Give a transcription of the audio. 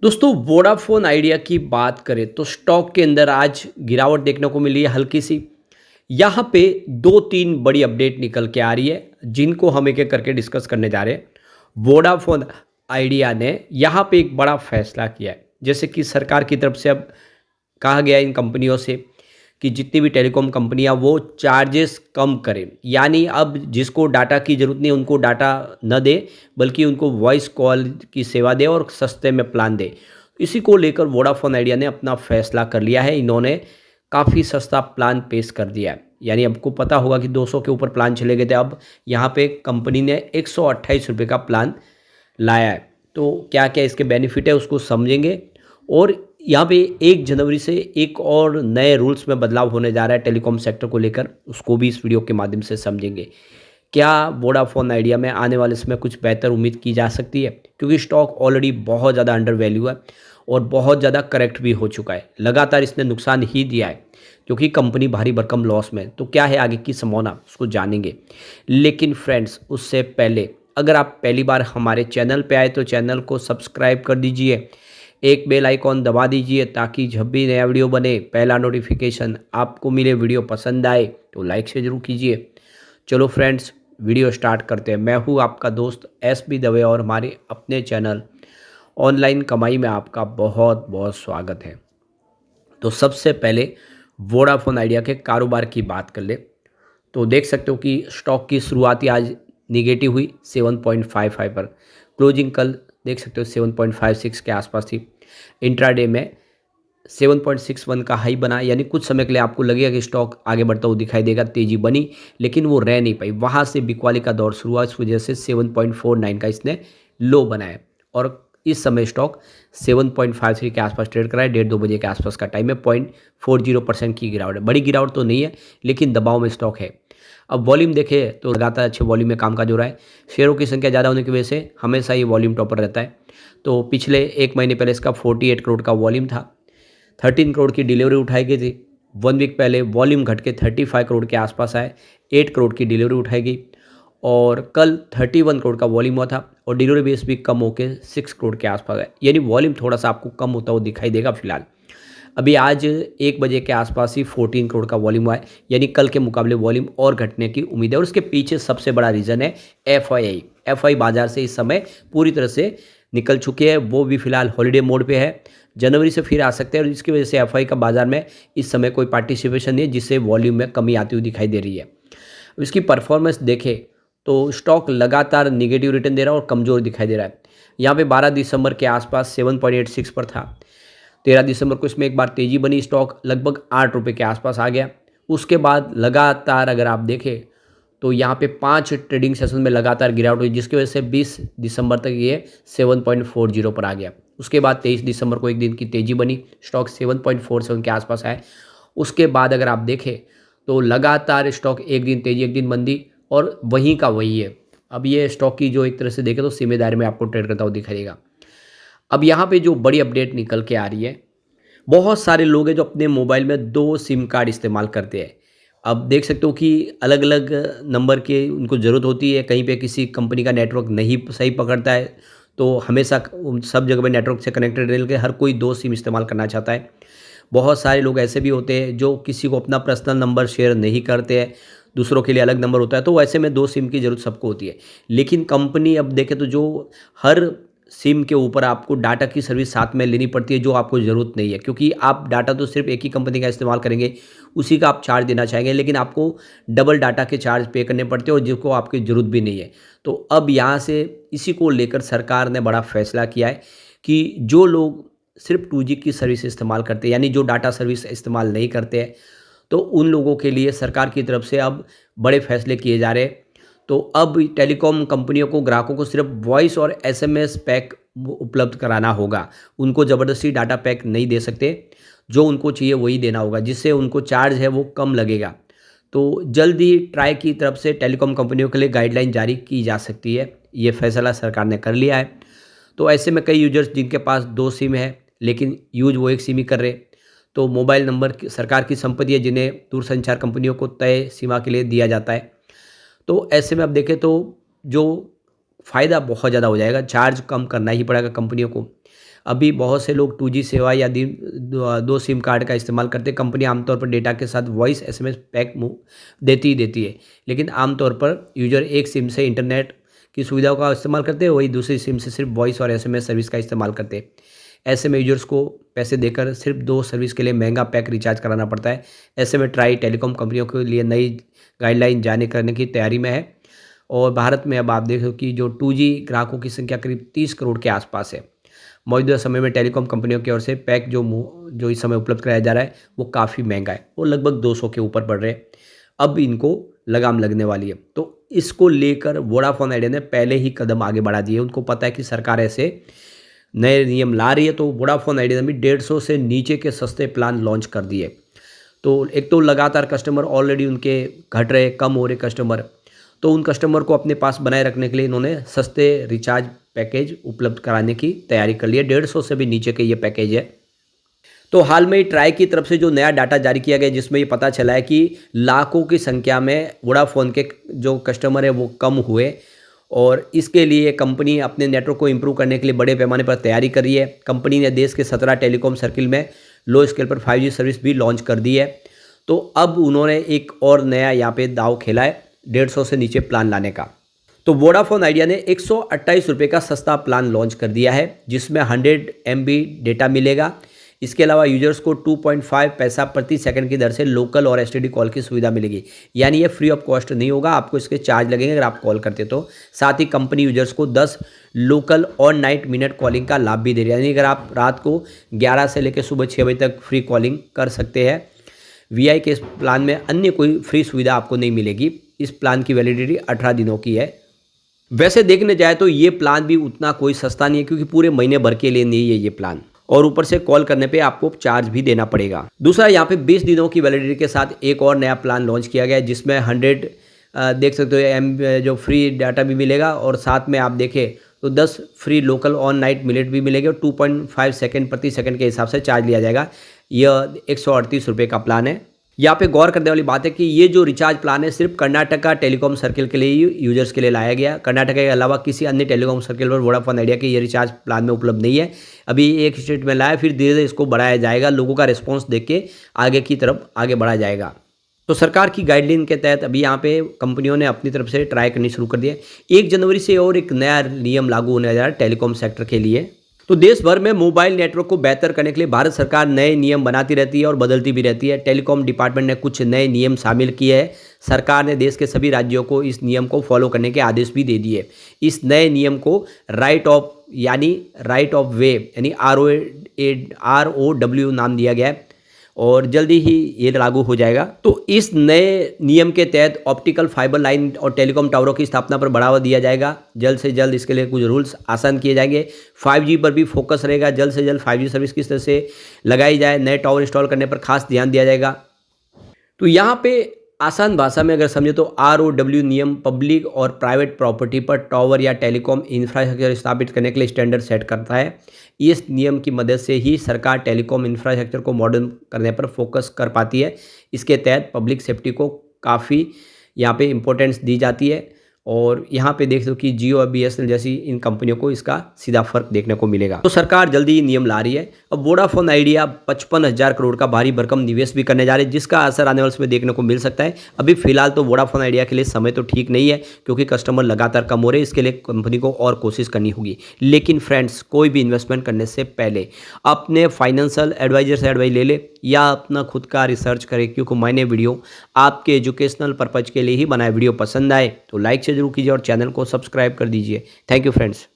दोस्तों Vodafone idea की बात करें तो स्टॉक के अंदर आज गिरावट देखने को मिली है हल्की सी। यहाँ पे दो तीन बड़ी अपडेट निकल के आ रही है जिनको हम एक एक करके डिस्कस करने जा रहे हैं। वोडाफोन आइडिया ने यहाँ पे एक बड़ा फैसला किया है, जैसे कि सरकार की तरफ से अब कहा गया है इन कंपनियों से कि जितनी भी टेलीकॉम कंपनियां वो चार्जेस कम करें। यानी अब जिसको डाटा की ज़रूरत नहीं उनको डाटा न दे, बल्कि उनको वॉइस कॉल की सेवा दे और सस्ते में प्लान दे। इसी को लेकर वोडाफोन आइडिया ने अपना फैसला कर लिया है। इन्होंने काफ़ी सस्ता प्लान पेश कर दिया है। यानी आपको पता होगा कि 200 के ऊपर प्लान चले गए थे, अब यहाँ पे कंपनी ने 128 रुपये का प्लान लाया है। तो क्या क्या इसके बेनिफिट है उसको समझेंगे। और यहाँ पे 1 जनवरी से एक और नए रूल्स में बदलाव होने जा रहा है टेलीकॉम सेक्टर को लेकर, उसको भी इस वीडियो के माध्यम से समझेंगे। क्या वोडाफोन आइडिया में आने वाले समय कुछ बेहतर उम्मीद की जा सकती है, क्योंकि स्टॉक ऑलरेडी बहुत ज़्यादा अंडर वैल्यू है और बहुत ज़्यादा करेक्ट भी हो चुका है। लगातार इसने नुकसान ही दिया है क्योंकि कंपनी भारी भरकम लॉस में है। तो क्या है आगे की संभावना उसको जानेंगे। लेकिन फ्रेंड्स उससे पहले अगर आप पहली बार हमारे चैनल पे आए तो चैनल को सब्सक्राइब कर दीजिए, एक बेल आइकॉन दबा दीजिए ताकि जब भी नया वीडियो बने पहला नोटिफिकेशन आपको मिले। वीडियो पसंद आए तो लाइक से ज़रूर कीजिए। चलो फ्रेंड्स वीडियो स्टार्ट करते हैं। मैं हूँ आपका दोस्त एस बी दवे और हमारे अपने चैनल ऑनलाइन कमाई में आपका बहुत बहुत स्वागत है। तो सबसे पहले वोडाफोन आइडिया के कारोबार की बात कर ले तो देख सकते हो कि स्टॉक की शुरुआती आज निगेटिव हुई 7.55 पर। क्लोजिंग कल देख सकते हो 7.56 के आसपास थी। इंट्राडे में 7.61 का हाई बना, यानी कुछ समय के लिए आपको लगेगा कि स्टॉक आगे बढ़ता हुआ दिखाई देगा, तेजी बनी, लेकिन वो रह नहीं पाई। वहाँ से बिकवाली का दौर शुरू हुआ, इस वजह से 7.49 का इसने लो बनाया और इस समय स्टॉक 7.53 के आसपास ट्रेड कर रहा है। 1:30-2 बजे के आसपास का टाइम है। 0.40% की गिरावट है। बड़ी गिरावट तो नहीं है लेकिन दबाव में स्टॉक है। अब वॉल्यूम देखें तो लगातार अच्छे वॉल्यूम में कामकाज हो रहा है। शेयरों की संख्या ज़्यादा होने की वजह से हमेशा ये वॉल्यूम टॉपर रहता है। तो पिछले एक महीने पहले इसका 48 करोड़ का वॉल्यूम था। 13 करोड़ की डिलीवरी उठाई गई थी। 1 वीक पहले वॉल्यूम घट के 35 करोड़ के आसपास आए। 8 करोड़ की डिलीवरी उठाई गई और कल 31 करोड़ का वॉल्यूम हुआ था और डिलीवरी बेस भी कम होकर 6 करोड़ के आसपास है। यानी वॉल्यूम थोड़ा सा आपको कम होता हुआ दिखाई देगा फिलहाल। अभी आज 1 बजे के आसपास ही 14 करोड़ का वॉल्यूम हुआ है, यानी कल के मुकाबले वॉल्यूम और घटने की उम्मीद है। और उसके पीछे सबसे बड़ा रीज़न है एफआई बाजार से इस समय पूरी तरह से निकल चुके हैं। वो भी फिलहाल हॉलीडे मोड पे है, जनवरी से फिर आ सकते हैं और इसकी वजह से एफआई का बाजार में इस समय कोई पार्टिसिपेशन नहीं है, जिससे वॉल्यूम में कमी आती हुई दिखाई दे रही है। इसकी परफॉर्मेंस देखें तो स्टॉक लगातार निगेटिव रिटर्न दे रहा है और कमज़ोर दिखाई दे रहा है। यहाँ पे 12 दिसंबर के आसपास 7.86 पर था। 13 दिसंबर को इसमें एक बार तेज़ी बनी, स्टॉक लगभग 8 रुपये के आसपास आ गया। उसके बाद लगातार अगर आप देखें तो यहाँ पे 5 ट्रेडिंग सेशन में लगातार गिरावट हुई, जिसकी वजह से 20 दिसंबर तक ये 7.40 पर आ गया। उसके बाद 23 दिसंबर को एक दिन की तेज़ी बनी, स्टॉक 7.47 के आसपास आए। उसके बाद अगर आप देखें तो लगातार स्टॉक एक दिन तेज़ी एक दिन मंदी और वहीं का वही है। अब ये स्टॉक की जो एक तरह से देखें तो सीमे दायरे में आपको ट्रेड करता हुआ दिखाई देगा। अब यहाँ पे जो बड़ी अपडेट निकल के आ रही है, बहुत सारे लोग हैं जो अपने मोबाइल में 2 सिम कार्ड इस्तेमाल करते हैं। अब देख सकते हो कि अलग अलग नंबर के उनको ज़रूरत होती है। कहीं पे किसी कंपनी का नेटवर्क नहीं सही पकड़ता है तो हमेशा सब जगह पे नेटवर्क से कनेक्टेड रह के हर कोई 2 सिम इस्तेमाल करना चाहता है। बहुत सारे लोग ऐसे भी होते हैं जो किसी को अपना पर्सनल नंबर शेयर नहीं करते हैं, दूसरों के लिए अलग नंबर होता है, तो ऐसे में 2 सिम की ज़रूरत सबको होती है। लेकिन कंपनी अब देखें तो जो हर सिम के ऊपर आपको डाटा की सर्विस साथ में लेनी पड़ती है, जो आपको ज़रूरत नहीं है, क्योंकि आप डाटा तो सिर्फ एक ही कंपनी का इस्तेमाल करेंगे, उसी का आप चार्ज देना चाहेंगे, लेकिन आपको डबल डाटा के चार्ज पे करने पड़ते हैं और जिसको आपकी ज़रूरत भी नहीं है। तो अब यहाँ से इसी को लेकर सरकार ने बड़ा फैसला किया है कि जो लोग सिर्फ 2G की सर्विस इस्तेमाल करते हैं, यानी जो डाटा सर्विस इस्तेमाल नहीं करते हैं, तो उन लोगों के लिए सरकार की तरफ से अब बड़े फैसले किए जा रहे हैं। तो अब टेलीकॉम कंपनियों को ग्राहकों को सिर्फ वॉइस और एसएमएस पैक उपलब्ध कराना होगा। उनको ज़बरदस्ती डाटा पैक नहीं दे सकते, जो उनको चाहिए वही देना होगा, जिससे उनको चार्ज है वो कम लगेगा। तो जल्द ही ट्राई की तरफ से टेलीकॉम कंपनियों के लिए गाइडलाइन जारी की जा सकती है। ये फैसला सरकार ने कर लिया है। तो ऐसे में कई यूजर्स जिनके पास 2 सिम है लेकिन यूज वो 1 सिम ही कर रहे, तो मोबाइल नंबर सरकार की संपत्ति है जिन्हें दूरसंचार कंपनियों को तय सीमा के लिए दिया जाता है। तो ऐसे में अब देखें तो जो फ़ायदा बहुत ज़्यादा हो जाएगा, चार्ज कम करना ही पड़ेगा कंपनियों को। अभी बहुत से लोग 2G सेवा या दो सिम कार्ड का इस्तेमाल करते हैं। कंपनी आमतौर पर डेटा के साथ वॉइस SMS पैक देती ही देती है, लेकिन आमतौर पर यूजर एक सिम से इंटरनेट की सुविधाओं का इस्तेमाल करते हैं, वही दूसरी सिम से सिर्फ वॉइस और SMS सर्विस का इस्तेमाल करते हैं। ऐसे में यूजर्स को पैसे देकर सिर्फ 2 सर्विस के लिए महंगा पैक रिचार्ज कराना पड़ता है। ऐसे में ट्राई टेलीकॉम कंपनियों के लिए नई गाइडलाइन जारी करने की तैयारी में है और भारत में अब आप देखो कि जो 2G ग्राहकों की संख्या करीब 30 करोड़ के आसपास है। मौजूदा समय में टेलीकॉम कंपनियों की ओर से पैक जो इस समय उपलब्ध कराया जा रहा है वो काफ़ी महंगा है, वो लगभग 200 के ऊपर बढ़ रहे हैं। अब इनको लगाम लगने वाली है, तो इसको लेकर वोडाफोन आइडिया ने पहले ही कदम आगे बढ़ा दिए। उनको पता है कि सरकार ऐसे नए नियम ला रही है, तो वोडाफोन आइडिया ने भी 150 से नीचे के सस्ते प्लान लॉन्च कर दिए। तो एक तो लगातार कस्टमर ऑलरेडी उनके घट रहे, कम हो रहे कस्टमर, तो उन कस्टमर को अपने पास बनाए रखने के लिए इन्होंने सस्ते रिचार्ज पैकेज उपलब्ध कराने की तैयारी कर ली है। 150 से भी नीचे के ये पैकेज है। तो हाल में ही ट्राई की तरफ से जो नया डाटा जारी किया गया, जिसमें ये पता चला है कि लाखों की संख्या में वोडाफोन के जो कस्टमर है वो कम हुए और इसके लिए कंपनी अपने नेटवर्क को इम्प्रूव करने के लिए बड़े पैमाने पर तैयारी कर रही है। कंपनी ने देश के 17 टेलीकॉम सर्किल में लो स्केल पर 5G सर्विस भी लॉन्च कर दी है। तो अब उन्होंने एक और नया यहाँ पे दाव खेला है 150 से नीचे प्लान लाने का। तो वोडाफोन आइडिया ने 128 रुपये का सस्ता प्लान लॉन्च कर दिया है, जिसमें 100 MB डेटा मिलेगा। इसके अलावा यूजर्स को 2.5 पैसा प्रति सेकंड की दर से लोकल और STD कॉल की सुविधा मिलेगी। यानी ये फ्री ऑफ कॉस्ट नहीं होगा, आपको इसके चार्ज लगेंगे अगर आप कॉल करते तो। साथ ही कंपनी यूजर्स को 10 लोकल और नाइट मिनट कॉलिंग का लाभ भी दे रही है। यानी अगर आप रात को 11 से लेकर सुबह 6 बजे तक फ्री कॉलिंग कर सकते हैं। VI के इस प्लान में अन्य कोई फ्री सुविधा आपको नहीं मिलेगी। इस प्लान की वैलिडिटी 18 दिनों की है। वैसे देखने जाए तो ये प्लान भी उतना कोई सस्ता नहीं है, क्योंकि पूरे महीने भर के लिए नहीं है ये प्लान, और ऊपर से कॉल करने पे आपको चार्ज भी देना पड़ेगा। दूसरा, यहाँ पे 20 दिनों की वैलिडिटी के साथ एक और नया प्लान लॉन्च किया गया है, जिसमें 100 देख सकते हो M जो फ्री डाटा भी मिलेगा, और साथ में आप देखें तो 10 free local on night minute भी मिलेंगे और 2.5 सेकंड प्रति सेकंड के हिसाब से चार्ज लिया जाएगा। यह 138 रुपये का प्लान है। यहाँ पे गौर करने वाली बात है कि ये जो रिचार्ज प्लान है सिर्फ कर्नाटका टेलीकॉम सर्किल के लिए ही यूजर्स के लिए लाया गया। कर्नाटका के अलावा किसी अन्य टेलीकॉम सर्किल पर वोडाफोन आइडिया के ये रिचार्ज प्लान में उपलब्ध नहीं है। अभी एक स्टेट में लाया, फिर धीरे धीरे इसको बढ़ाया जाएगा। लोगों का रिस्पॉन्स देख के आगे की तरफ आगे बढ़ाया जाएगा। तो सरकार की गाइडलाइन के तहत अभी यहाँ पे कंपनियों ने अपनी तरफ से ट्राई करनी शुरू कर दी है। 1 जनवरी से और एक नया नियम लागू होने जा रहा है टेलीकॉम सेक्टर के लिए। तो देश भर में मोबाइल नेटवर्क को बेहतर करने के लिए भारत सरकार नए नियम बनाती रहती है और बदलती भी रहती है। टेलीकॉम डिपार्टमेंट ने कुछ नए नियम शामिल किए हैं। सरकार ने देश के सभी राज्यों को इस नियम को फॉलो करने के आदेश भी दे दिए। इस नए नियम को राइट ऑफ वे यानी ROW नाम दिया गया है और जल्दी ही ये लागू हो जाएगा। तो इस नए नियम के तहत ऑप्टिकल फाइबर लाइन और टेलीकॉम टावरों की स्थापना पर बढ़ावा दिया जाएगा। जल्द से जल्द इसके लिए कुछ रूल्स आसान किए जाएंगे। 5G पर भी फोकस रहेगा। जल्द से जल्द 5G सर्विस किस तरह से लगाई जाए, नए टावर इंस्टॉल करने पर खास ध्यान दिया जाएगा। तो यहाँ पे आसान भाषा में अगर समझे तो ROW नियम पब्लिक और प्राइवेट प्रॉपर्टी पर टावर या टेलीकॉम इंफ्रास्ट्रक्चर स्थापित करने के लिए स्टैंडर्ड सेट करता है। इस नियम की मदद से ही सरकार टेलीकॉम इंफ्रास्ट्रक्चर को मॉडर्न करने पर फोकस कर पाती है। इसके तहत पब्लिक सेफ्टी को काफ़ी यहाँ पे इम्पोर्टेंस दी जाती है और यहाँ पे देख लो कि जियो और BSNL जैसी इन कंपनियों को इसका सीधा फर्क देखने को मिलेगा। तो सरकार जल्दी ही नियम ला रही है। अब वोडाफोन आइडिया 55,000 करोड़ का भारी भरकम निवेश भी करने जा रहे हैं, जिसका असर आने वाले समय देखने को मिल सकता है। अभी फिलहाल तो वोडाफोन आइडिया के लिए समय तो ठीक नहीं है, क्योंकि कस्टमर लगातार कम हो रहे हैं। इसके लिए कंपनी को और कोशिश करनी होगी। लेकिन फ्रेंड्स, कोई भी इन्वेस्टमेंट करने से पहले अपने फाइनेंशियल एडवाइजर से एडवाइस ले ले या अपना खुद का रिसर्च करें, क्योंकि मैंने वीडियो आपके एजुकेशनल पर्पज के लिए ही बनाया। वीडियो पसंद आए तो लाइक से जरूर कीजिए और चैनल को सब्सक्राइब कर दीजिए। Thank you friends.